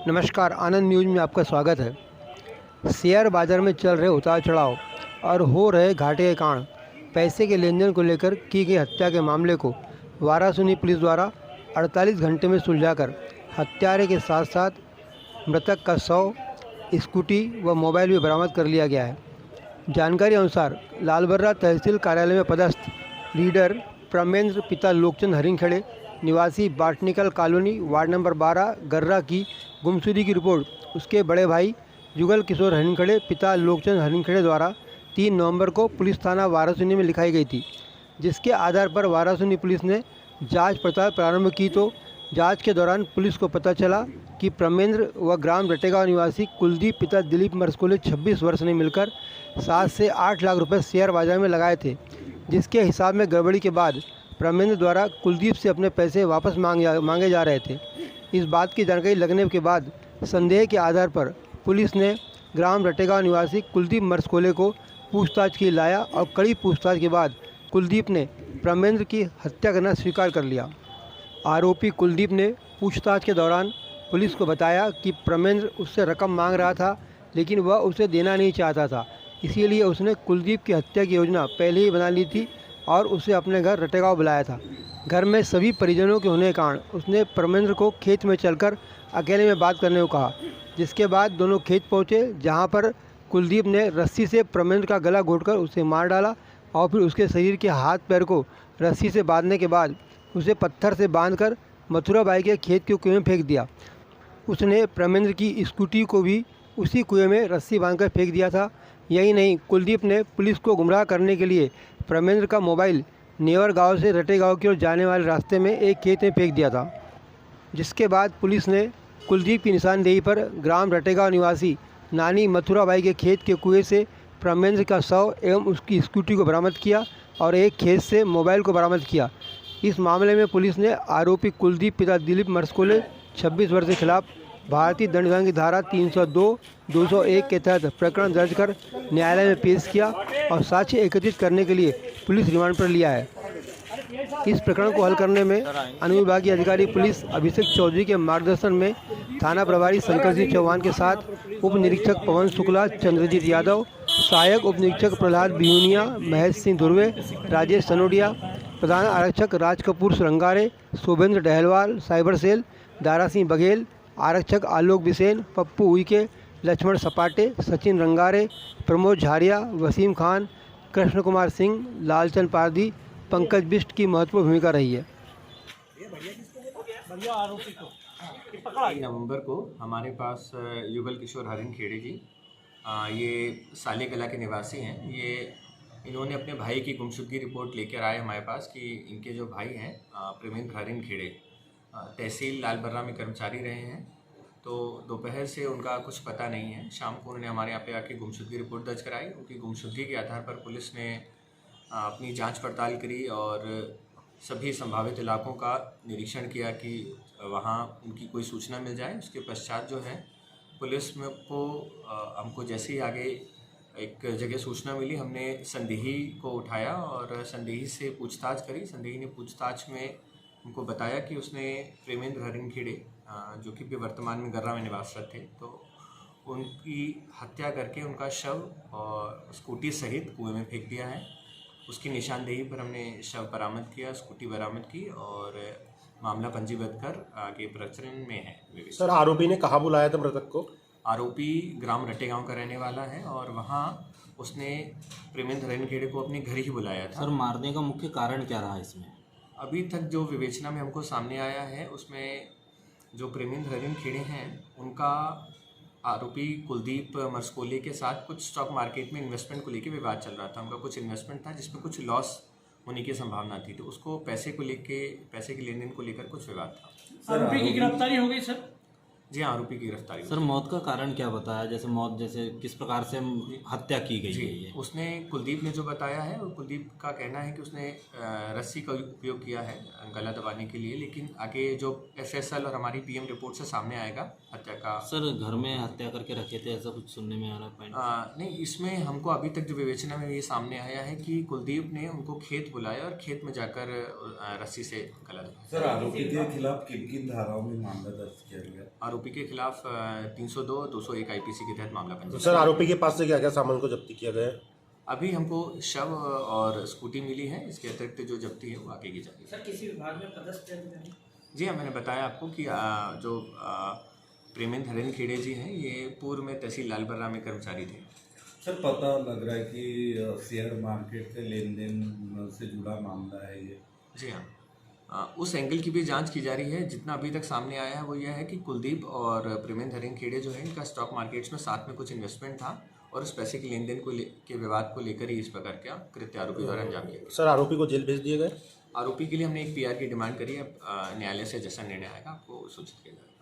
नमस्कार, आनंद न्यूज़ में आपका स्वागत है। शेयर बाजार में चल रहे उतार चढ़ाव और हो रहे घाटे के कारण पैसे के लेन देन को लेकर की गई हत्या के मामले को वाराणसी पुलिस द्वारा 48 घंटे में सुलझाकर हत्यारे के साथ साथ मृतक का शव, स्कूटी व मोबाइल भी बरामद कर लिया गया है। जानकारी अनुसार लालबर्रा तहसील कार्यालय में पदस्थ रीडर प्रमेंद्र पिता लोकचंद हरिंगखेड़े निवासी बाटनिकल कॉलोनी वार्ड नंबर 12 गर्रा की गुमशुदगी की रिपोर्ट उसके बड़े भाई जुगल किशोर हरिंगखेड़े पिता लोकचंद हरिंगखेड़े द्वारा 3 नवंबर को पुलिस थाना वाराणसी में लिखाई गई थी, जिसके आधार पर वाराणसी पुलिस ने जांच पड़ताल प्रारंभ की तो जांच के दौरान पुलिस को पता चला कि प्रमेंद्र व ग्राम रटेगांव निवासी कुलदीप पिता दिलीप मरस्कोले 26 वर्ष ने मिलकर 7 से 8 लाख रुपए शेयर बाजार में लगाए थे, जिसके हिसाब में गड़बड़ी के बाद प्रमेंद्र द्वारा कुलदीप से अपने पैसे वापस मांगे जा रहे थे। इस बात की जानकारी लगने के बाद संदेह के आधार पर पुलिस ने ग्राम रटेगांव निवासी कुलदीप मरस्कोले को पूछताछ के लिए लाया और कड़ी पूछताछ के बाद कुलदीप ने प्रमेंद्र की हत्या करना स्वीकार कर लिया। आरोपी कुलदीप ने पूछताछ के दौरान पुलिस को बताया कि प्रमेंद्र उससे रकम मांग रहा था, लेकिन वह उसे देना नहीं चाहता था, इसीलिए उसने कुलदीप की हत्या की योजना पहले ही बना ली थी और उसे अपने घर रटेगांव बुलाया था। घर में सभी परिजनों के होने के कारण उसने प्रमेंद्र को खेत में चलकर अकेले में बात करने को कहा, जिसके बाद दोनों खेत पहुंचे, जहां पर कुलदीप ने रस्सी से प्रमेंद्र का गला घोंटकर उसे मार डाला और फिर उसके शरीर के हाथ पैर को रस्सी से बांधने के बाद उसे पत्थर से बांधकर मथुरा बाई के खेत के कुएं में फेंक दिया। उसने प्रमेंद्र की स्कूटी को भी उसी कुएं में रस्सी बांधकर फेंक दिया था। यही नहीं, कुलदीप ने पुलिस को गुमराह करने के लिए प्रमेंद्र का मोबाइल नेवर गांव से रटेगांव की ओर जाने वाले रास्ते में एक खेत में फेंक दिया था, जिसके बाद पुलिस ने कुलदीप की निशानदेही पर ग्राम रटेगांव निवासी नानी मथुराबाई के खेत के कुएं से प्रमेंद्र का शव एवं उसकी स्कूटी को बरामद किया और एक खेत से मोबाइल को बरामद किया। इस मामले में पुलिस ने आरोपी कुलदीप पिता दिलीप मरस्कोले 26 वर्ष के खिलाफ भारतीय दंड संहिता की धारा 302, 201 के तहत प्रकरण दर्ज कर न्यायालय में पेश किया और साक्ष्य एकत्रित करने के लिए पुलिस रिमांड पर लिया है। इस प्रकरण को हल करने में अनुविभागीय अधिकारी पुलिस अभिषेक चौधरी के मार्गदर्शन में थाना प्रभारी शंकर सिंह चौहान के साथ उप निरीक्षक पवन शुक्ला, चंद्रजीत यादव, सहायक उप निरीक्षक प्रहलाद बिहुनिया, महेश सिंह धुर्वे, राजेश सनोडिया, प्रधान आरक्षक राज कपूर रंगारे, शोभेंद्र डहलवाल साइबर सेल, दारा सिंह बघेल, आरक्षक आलोक बिसेन, पप्पू उइके, लक्ष्मण सपाटे, सचिन रंगारे, प्रमोद झारिया, वसीम खान, कृष्ण कुमार सिंह, लालचंद पारदी, पंकज बिष्ट की महत्वपूर्ण भूमिका रही है। 3 नवंबर को हमारे पास युगल किशोर हरिंगखेड़े जी, ये साले कला के निवासी हैं। इन्होंने अपने भाई की गुमशुदगी रिपोर्ट लेकर आए हमारे पास कि इनके जो भाई हैं प्रमेंद्र हरिंगखेड़े तहसील लालबर्रा में कर्मचारी रहे हैं। तो दोपहर से उनका कुछ पता नहीं है। शाम को उन्होंने हमारे यहाँ पे आके गुमशुदगी रिपोर्ट दर्ज कराई। उनकी गुमशुदगी के आधार पर पुलिस ने अपनी जांच पड़ताल करी और सभी संभावित इलाकों का निरीक्षण किया कि वहाँ उनकी कोई सूचना मिल जाए। उसके पश्चात जो है पुलिस में को हमको जैसे ही आगे एक जगह सूचना मिली, हमने संदेही को उठाया और संदेही से पूछताछ करी। संदेही ने पूछताछ में उनको बताया कि उसने प्रमेंद्र हरिंगखेड़े जो कि वर्तमान में गर्रा में निवासरत थे, तो उनकी हत्या करके उनका शव और स्कूटी सहित कुएं में फेंक दिया है। उसकी निशानदेही पर हमने शव बरामद किया, स्कूटी बरामद की और मामला पंजीबद्ध कर आगे प्रकरण में है। सर, आरोपी ने कहाँ बुलाया था मृतक को? आरोपी ग्राम रटेगांव का रहने वाला है और वहाँ उसने प्रमेंद्र हरिंगखेड़े को अपने घर ही बुलाया था। सर, मारने का मुख्य कारण क्या रहा इसमें? अभी तक जो विवेचना में हमको सामने आया है उसमें जो प्रमेंद्र हरिंगखेड़े हैं उनका आरोपी कुलदीप मरस्कोले के साथ कुछ स्टॉक मार्केट में इन्वेस्टमेंट को लेकर विवाद चल रहा था। उनका कुछ इन्वेस्टमेंट था जिसमें कुछ लॉस होने की संभावना थी, तो उसको पैसे के लेन देन को लेकर कुछ विवाद था। आरोपी की गिरफ्तारी हो गई सर? जी हाँ, आरोपी की गिरफ्तारी। सर, मौत का कारण क्या बताया? जैसे किस प्रकार से हत्या की गई है ये? उसने कुलदीप ने जो बताया है, और कुलदीप का कहना है कि उसने रस्सी का उपयोग किया है गला दबाने के लिए, लेकिन आगे जो एफएसएल और हमारी पीएम रिपोर्ट से सामने आएगा हत्या का। सर, घर में हत्या करके रखे थे ऐसा कुछ सुनने में आ रहा है? नहीं, इसमें हमको अभी तक जो विवेचना में ये सामने आया है कि कुलदीप ने उनको खेत बुलाया और खेत में जाकर रस्सी से गला दबाया। सर, आरोपी के खिलाफ किन किन धाराओं में मामला दर्ज किया गया? आरोपी आरोपी के खिलाफ 302 201 आईपीसी के तहत मामला तो पंजीकृत सर है। आरोपी के पास से क्या क्या सामान को जब्ती किया गया है? अभी हमको शव और स्कूटी मिली है, इसके अतिरिक्त जो जब्ती है वो आगे की जाएगी। सर किसी विभाग में पदस्थ है? जी हाँ, मैंने बताया आपको कि जो प्रेमेंद्र हरिन खेड़े जी हैं, ये पूर्व में तहसील लालबर्रा में कर्मचारी थे। सर पता लग रहा है कि शेयर मार्केट के लेन देन से जुड़ा मामला है ये। जी हाँ, उस एंगल की भी जांच की जा रही है। जितना अभी तक सामने आया है वो यह है कि कुलदीप और प्रेमेंद्र हरिन खेड़े जो है, इनका स्टॉक मार्केट्स में साथ में कुछ इन्वेस्टमेंट था और उस पैसे के लेन देन के विवाद को लेकर ही इस प्रकार का कृत्य आरोपी द्वारा अंजाम दिया गया। सर आरोपी को जेल भेज दिए गए? आरोपी के लिए हमने एक पीआर की डिमांड करी है। अब न्यायालय से जैसा निर्णय आएगा आपको सूचित किया जाएगा।